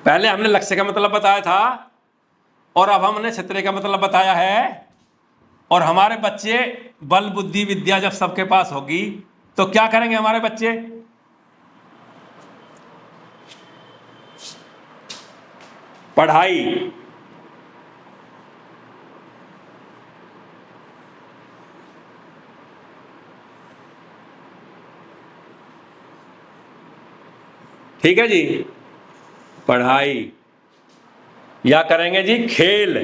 पहले हमने लक्ष्य का मतलब बताया था और अब हमने क्षत्रिय का मतलब बताया है। और हमारे बच्चे बल बुद्धि विद्या जब सबके पास होगी तो क्या करेंगे हमारे बच्चे? पढ़ाई। ठीक है जी, पढ़ाई। या करेंगे जी खेल।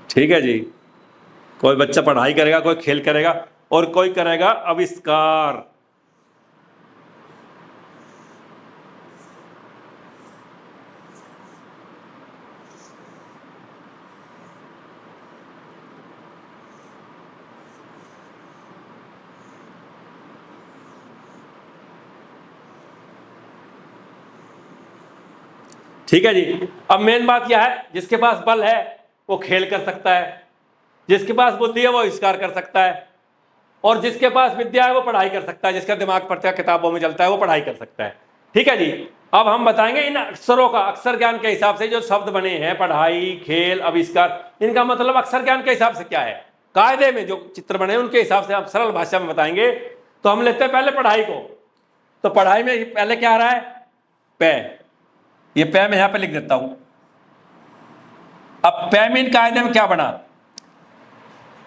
ठीक है जी, कोई बच्चा पढ़ाई करेगा, कोई खेल करेगा और कोई करेगा आविष्कार। ठीक है जी, अब मेन बात यह है, जिसके पास बल है वो खेल कर सकता है, जिसके पास बुद्धि है वो आविष्कार कर सकता है, और जिसके पास विद्या है वो पढ़ाई कर सकता है। जिसका दिमाग पढ़ता है, किताबों में चलता है, वो पढ़ाई कर सकता है। ठीक है जी, अब हम बताएंगे इन अक्षरों का, अक्षर ज्ञान के हिसाब से जो शब्द बने हैं, पढ़ाई, खेल, आविष्कार, इनका मतलब अक्षर ज्ञान के हिसाब से क्या है, कायदे में जो चित्र बने उनके हिसाब से आप सरल भाषा में बताएंगे। तो हम लेते हैं पहले पढ़ाई को। तो पढ़ाई में पहले क्या आ रहा है? पे। ये पे मैं यहां पे लिख देता हूं। अब पे में कायदे में क्या बना?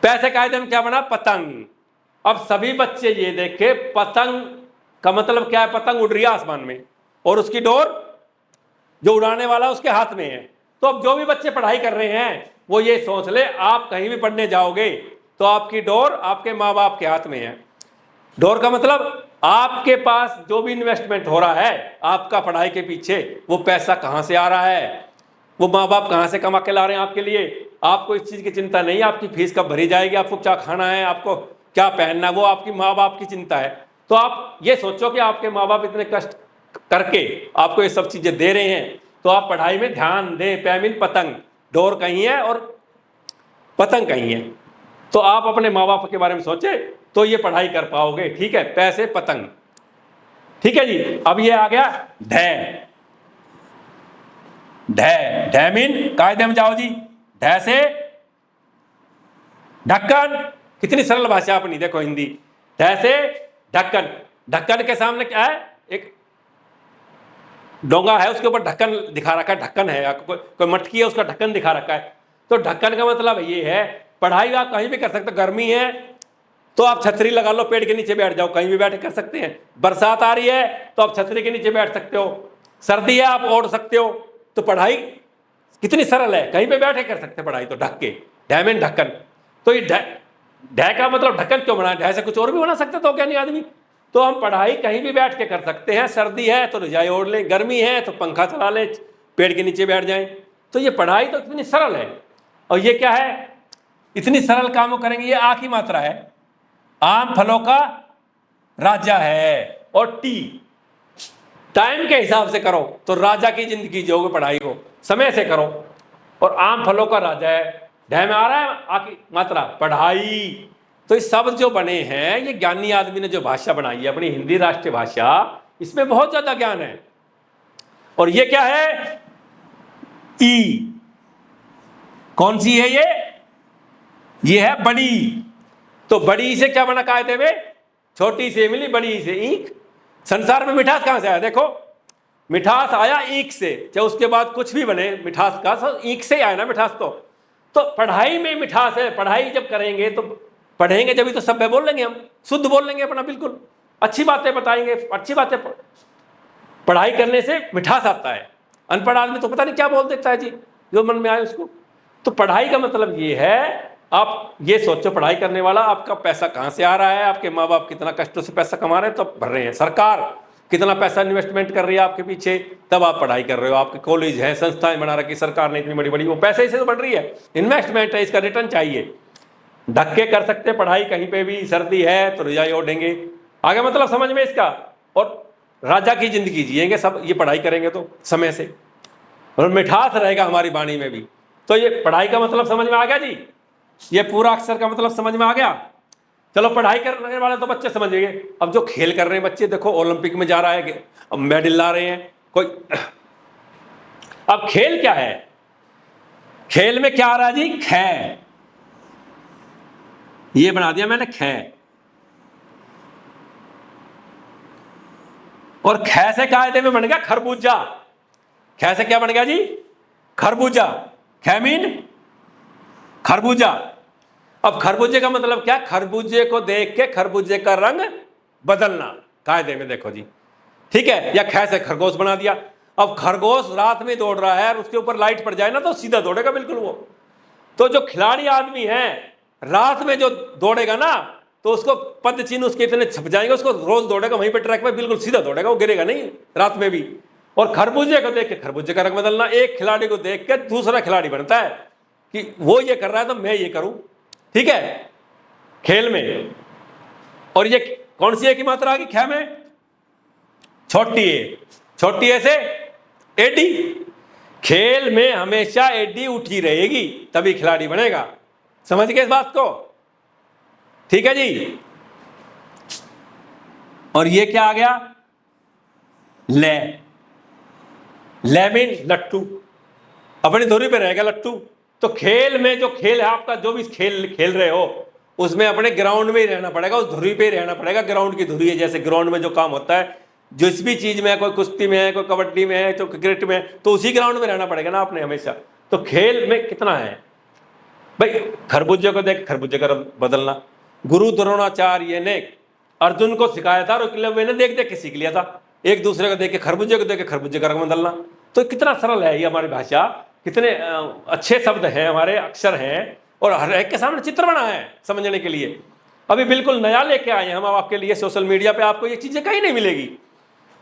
पैसे कायदे में क्या बना? पतंग। अब सभी बच्चे ये देखे पतंग का मतलब क्या है? पतंग उड़ रही है आसमान में और उसकी डोर जो उड़ाने वाला उसके हाथ में है। तो अब जो भी बच्चे पढ़ाई कर रहे हैं वो ये सोच ले, आप कहीं भी पढ़ने जाओगे तो आपकी डोर आपके माँ बाप के हाथ में है। डोर का मतलब आपके पास जो भी इन्वेस्टमेंट हो रहा है आपका पढ़ाई के पीछे, वो पैसा कहां से आ रहा है, वो माँ बाप कहां से कमा के ला रहे हैं आपके लिए। आपको इस चीज की चिंता नहीं, आपकी फीस कब भरी जाएगी, आपको क्या खाना है, आपको क्या पहनना है, वो आपकी माँ बाप की चिंता है। तो आप ये सोचो कि आपके माँ बाप इतने कष्ट करके आपको ये सब चीजें दे रहे हैं, तो आप पढ़ाई में ध्यान दें। पैमिन पतंग, डोर कहीं है और पतंग कहीं है, तो आप अपने माँ बाप के बारे में सोचे तो ये पढ़ाई कर पाओगे। ठीक है, पैसे पतंग। ठीक है जी, अब ये आ गया ढय। ढय, ढय मीन कायदे में जाओ जी। ढय से ढक्कन। कितनी सरल भाषा अपनी, देखो हिंदी। ढय से ढक्कन। ढक्कन के सामने क्या है? एक डोंगा है, उसके ऊपर ढक्कन दिखा रखा है, ढक्कन है, कोई मटकी है उसका ढक्कन दिखा रखा है। तो ढक्कन का मतलब ये है, पढ़ाई आप कहीं भी कर सकते हो। गर्मी है तो आप छतरी लगा लो, पेड़ के नीचे बैठ जाओ, कहीं भी बैठ कर सकते हैं। बरसात आ रही है तो आप छतरी के नीचे बैठ सकते हो। सर्दी है आप ओढ़ सकते हो। तो पढ़ाई कितनी सरल है, कहीं पे बैठे कर सकते हैं पढ़ाई। तो ढक के, डैमेन ढक्कन। तो ये ढह का मतलब ढक्कन क्यों बना? ढह से कुछ और भी बना सकते तो क्या नहीं आदमी। तो हम पढ़ाई कहीं भी बैठ के कर सकते हैं। सर्दी है तो रजाई ओढ़ लें, गर्मी है तो पंखा चला लें, पेड़ के नीचे बैठ जाएं। तो ये पढ़ाई तो इतनी सरल है। और ये क्या है? इतनी सरल कामों करेंगे। ये आ की मात्रा है, आम फलों का राजा है। और टी, टाइम के हिसाब से करो तो राजा की जिंदगी जियोगे, पढ़ाई को समय से करो। और आम फलों का राजा है, ढह में आ रहा है आ की मात्रा, पढ़ाई। तो ये शब्द जो बने हैं, ये ज्ञानी आदमी ने जो भाषा बनाई है अपनी हिंदी राष्ट्रीय भाषा, इसमें बहुत ज्यादा ज्ञान है। और ये क्या है? ई। कौन सी है ये है बड़ी। तो बड़ी से क्या बना कायदे में? छोटी से मिली बड़ी से ईख। संसार में मिठास कहां से आया? देखो, मिठास आया ईख से। चाहे उसके बाद कुछ भी बने, मिठास का सब ईख से आया ना मिठास। तो पढ़ाई में मिठास है। पढ़ाई जब करेंगे तो पढ़ेंगे जब ही तो सभ्य बोल लेंगे, हम शुद्ध बोल लेंगे अपना, बिल्कुल अच्छी बातें बताएंगे, अच्छी बातें। पढ़ाई करने से मिठास आता है। अनपढ़ आदमी तो पता नहीं क्या बोल देता है जी, जो मन में आए उसको। तो पढ़ाई का मतलब ये है, आप ये सोचो पढ़ाई करने वाला, आपका पैसा कहां से आ रहा है, आपके माँ बाप कितना कष्टों से पैसा कमा रहे हैं तो भर रहे हैं, सरकार कितना पैसा इन्वेस्टमेंट कर रही है आपके पीछे, तब आप पढ़ाई कर रहे हो। आपके कॉलेज है, संस्थाएं बना रखी सरकार ने इतनी बड़ी बड़ी, वो पैसे से तो बढ़ रही है, इन्वेस्टमेंट है, इसका रिटर्न चाहिए। धक्के कर सकते पढ़ाई कहीं पे भी। सर्दी है तो रजाई ओढ़ेंगे, आगे मतलब समझ में इसका। और राजा की जिंदगी जिएंगे सब, ये पढ़ाई करेंगे तो समय से, और मिठास रहेगा हमारी वाणी में भी। तो ये पढ़ाई का मतलब समझ में आ गया जी। ये पूरा अक्षर का मतलब समझ में आ गया। चलो पढ़ाई करने वाले तो बच्चे समझ गए। अब जो खेल कर रहे हैं बच्चे, देखो ओलंपिक में जा रहा है, अब मेडल ला रहे हैं कोई। अब खेल क्या है, खेल में क्या आ रहा है जी, ख, ये बना दिया मैंने ख, और ख से कायदे में बन गया खरबूजा। ख से क्या बन गया जी, खरबूजा। ख मीन खरबूजा। अब खरबूजे का मतलब क्या, खरबूजे को देख के खरबूजे का रंग बदलना, कायदे में देखो जी, ठीक है। या ख से खरगोश बना दिया। अब खरगोश रात में दौड़ रहा है और उसके ऊपर लाइट पड़ जाए ना तो सीधा दौड़ेगा बिल्कुल वो। तो जो खिलाड़ी आदमी है रात में जो दौड़ेगा ना तो उसको पद चिन्ह उसके इतने छप जाएंगे, उसको रोज दौड़ेगा वहीं पे ट्रैक पे, बिल्कुल सीधा दौड़ेगा, वो गिरेगा नहीं रात में भी। और खरबूजे को देख के खरबूजे का रंग बदलना, एक खिलाड़ी को देख के दूसरा खिलाड़ी बनता है कि वो ये कर रहा है तो मैं ये करूं, ठीक है, खेल में। और ये कौन सी ए की मात्रा आ गई ख में, छोटी ए। छोटी ए से एडी। खेल में हमेशा एडी उठी रहेगी तभी खिलाड़ी बनेगा, समझ गए इस बात को, ठीक है जी। और ये क्या आ गया, ले। ले मीन लट्टू, अपनी धुरी पे रहेगा लट्टू। तो खेल में जो खेल है आपका, जो भी खेल खेल रहे हो उसमें अपने ग्राउंड में ही रहना पड़ेगा, उस धुरी पे ही रहना पड़ेगा। ग्राउंड की धुरी है, जैसे ग्राउंड में जो काम होता है, जिस भी चीज में है, कोई कुश्ती में है, कोई कबड्डी में है, तो क्रिकेट में है, तो उसी ग्राउंड में रहना पड़ेगा ना आपने हमेशा। तो खेल में कितना है भाई, खरबूजे को देख खरबूजे का रंग बदलना। गुरु द्रोणाचार्य ने अर्जुन को सिखाया था और एकलव्य ने देख देख के सीख लिया था, एक दूसरे को देख के खरबूजे को देख के खरबूजे का रंग बदलना। तो कितना सरल है ये हमारी भाषा, कितने अच्छे शब्द हैं, हमारे अक्षर हैं, और हर एक के सामने चित्र बना है समझने के लिए। अभी बिल्कुल नया लेके आए हैं हम आपके लिए, सोशल मीडिया पे आपको ये चीजें कहीं नहीं मिलेगी,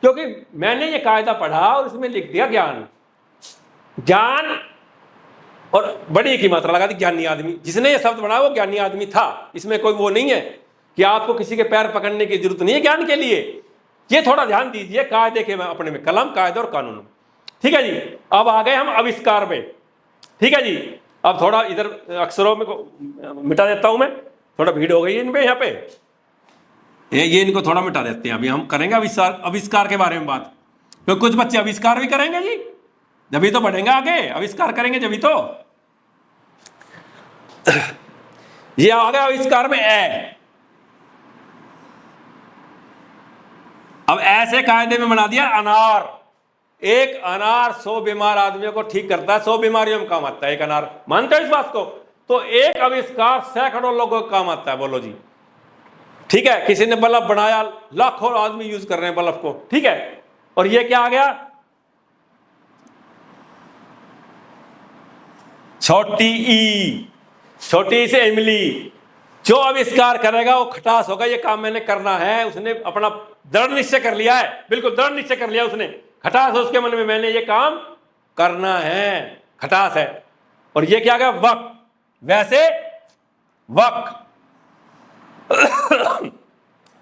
क्योंकि मैंने ये कायदा पढ़ा और इसमें लिख दिया ज्ञान। ज्ञान और बड़ी की मात्रा लगा दी ज्ञानी आदमी। जिसने ये शब्द बनाया वो ज्ञानी आदमी था, इसमें कोई वो नहीं है कि आपको किसी के पैर पकड़ने की जरूरत नहीं है ज्ञान के लिए। ये थोड़ा ध्यान दीजिए कायदे के अपने में, कलम, कायदे और कानून, ठीक है जी। अब आ गए हम आविष्कार में, ठीक है जी। अब थोड़ा इधर अक्षरों में को मिटा देता हूं मैं, थोड़ा भीड़ हो गई है इनपे यहाँ पे, ये इनको थोड़ा मिटा देते हैं। अभी हम करेंगे आविष्कार के बारे में बात, क्योंकि कुछ बच्चे आविष्कार भी करेंगे जी, जब तो बढ़ेंगे आगे, आविष्कार करेंगे जब तो। ये आ गया आविष्कार में ए। अब ऐसे कायदे में बना दिया अनार। एक अनार 100 बीमार आदमियों को ठीक करता है, 100 बीमारियों में काम आता है एक अनार, मानते हो इस बात को? तो एक आविष्कार सैकड़ों लोगों को काम आता है, बोलो जी, ठीक है। किसी ने बल्ब बनाया, लाखों आदमी यूज कर रहे हैं बल्ब को, ठीक है। और ये क्या आ गया, छोटी ई। छोटी ई से इमली। जो आविष्कार करेगा वो खटास होगा, ये काम मैंने करना है, उसने अपना दृढ़ निश्चय कर लिया है, बिल्कुल दृढ़ निश्चय कर लिया उसने, खटास है उसके मन में, मैंने ये काम करना है, खटास है। और ये क्या गया, वक। वैसे वक।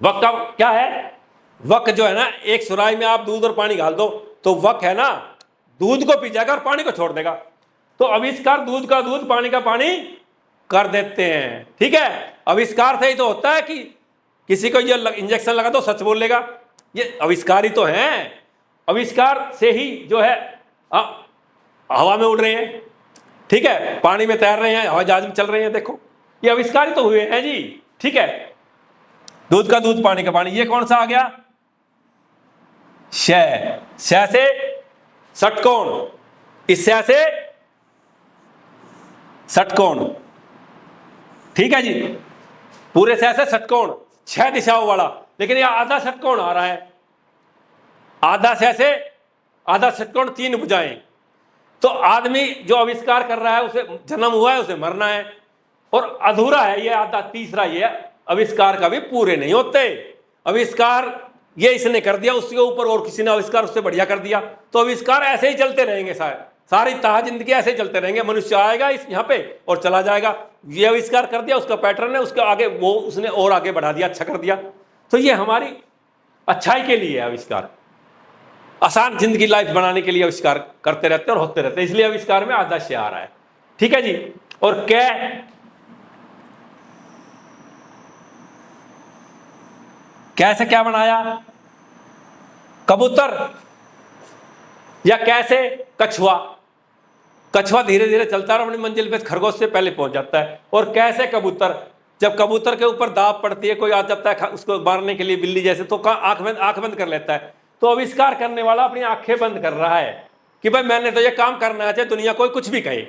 वक का क्या है, वक जो है ना, एक सुराही में आप दूध और पानी डाल दो तो वक है ना, दूध को पी जाएगा और पानी को छोड़ देगा। तो आविष्कार दूध का दूध, पानी का पानी कर देते हैं, ठीक है। आविष्कार से ही तो होता है कि किसी को ये इंजेक्शन लगा दो सच बोल लेगा, ये आविष्कार ही तो है। आविष्कार से ही जो है हवा में उड़ रहे हैं, ठीक है, पानी में तैर रहे हैं, हवाई जहाज में चल रहे हैं, देखो ये आविष्कार ही तो हुए हैं जी, ठीक है। दूध का दूध, पानी का पानी। ये कौन सा आ गया, शय। शय से षटकोण, इस शय से षटकोण, ठीक है जी। पूरे शय से षटकोण, 6 दिशाओं वाला, लेकिन ये आधा षटकोण आ रहा है। आधा शय से आधा षटकोण, 3 भुजाएं। तो आदमी जो आविष्कार कर रहा है उसे जन्म हुआ है, उसे मरना है, और अधूरा है ये आधा, तीसरा ये आविष्कार का भी पूरे नहीं होते। आविष्कार ये इसने कर दिया, उसके ऊपर और किसी ने आविष्कार उससे बढ़िया कर दिया, तो आविष्कार ऐसे ही चलते रहेंगे, सारी ताह जिंदगी ऐसे ही चलते रहेंगे। मनुष्य आएगा इस यहाँ पे और चला जाएगा, ये आविष्कार कर दिया, उसका पैटर्न है, उसके आगे वो उसने और आगे बढ़ा दिया, अच्छा कर दिया। तो ये हमारी अच्छाई के लिए आविष्कार, आसान जिंदगी लाइफ बनाने के लिए आविष्कार करते रहते हैं और होते रहते हैं, इसलिए आविष्कार में आधा शय आ रहा है, ठीक है जी। और कै, कैसे क्या बनाया, कबूतर, या कैसे कछुआ। कछुआ धीरे धीरे चलता है और अपनी मंजिल पे खरगोश से पहले पहुंच जाता है। और कैसे कबूतर, जब कबूतर के ऊपर दाब पड़ती है, कोई आ जाता है उसको मारने के लिए बिल्ली जैसे, तो आंख बंद कर लेता है। तो आविष्कार करने वाला अपनी आंखें बंद कर रहा है कि भाई मैंने तो ये काम करना है, चाहे दुनिया कोई कुछ भी कहे,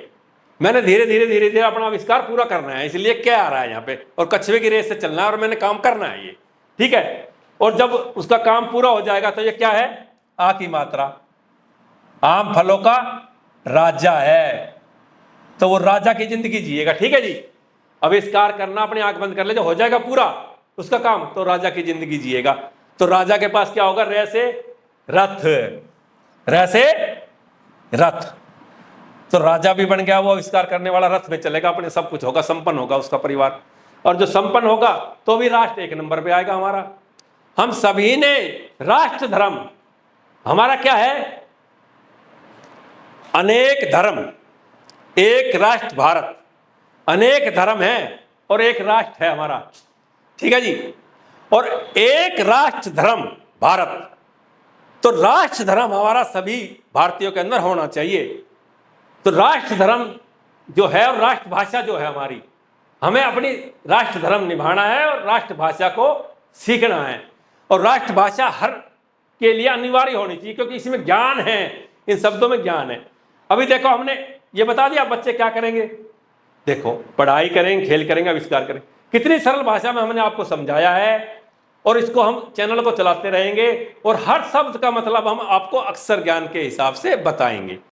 मैंने धीरे धीरे अपना आविष्कार पूरा करना है, इसलिए क्या आ रहा है यहाँ पे, और कछुए की रेस से चलना है और मैंने काम करना है ये, ठीक है। और जब उसका काम पूरा हो जाएगा तो ये क्या है, आ की मात्रा, आम फलों का राजा है, तो वो राजा की जिंदगी जिएगा, ठीक है जी। आविष्कार करना, अपनी आंख बंद कर ले, जो हो जाएगा पूरा उसका काम, तो राजा की जिंदगी जिएगा। तो राजा के पास क्या होगा, रे से रथ, रे से रथ, तो राजा भी बन गया, वो आविष्कार करने वाला रथ में चलेगा, अपने सब कुछ होगा, संपन्न होगा उसका परिवार, और जो संपन्न होगा तो भी राष्ट्र एक नंबर पे आएगा हमारा। हम सभी ने राष्ट्र धर्म, हमारा क्या है, अनेक धर्म, एक राष्ट्र भारत, अनेक धर्म है और एक राष्ट्र है हमारा, ठीक है जी। और एक राष्ट्र धर्म भारत, तो राष्ट्र धर्म हमारा सभी भारतीयों के अंदर होना चाहिए। तो राष्ट्र धर्म जो है और राष्ट्रभाषा जो है हमारी, हमें अपनी राष्ट्र धर्म निभाना है और राष्ट्रभाषा को सीखना है, और राष्ट्रभाषा हर के लिए अनिवार्य होनी चाहिए, क्योंकि इसमें ज्ञान है, इन शब्दों में ज्ञान है। अभी देखो हमने ये बता दिया बच्चे क्या करेंगे, देखो पढ़ाई करेंगे, खेल करेंगे, आविष्कार करेंगे, कितनी सरल भाषा में हमने आपको समझाया है, और इसको हम चैनल को चलाते रहेंगे और हर शब्द का मतलब हम आपको अक्षर ज्ञान के हिसाब से बताएंगे।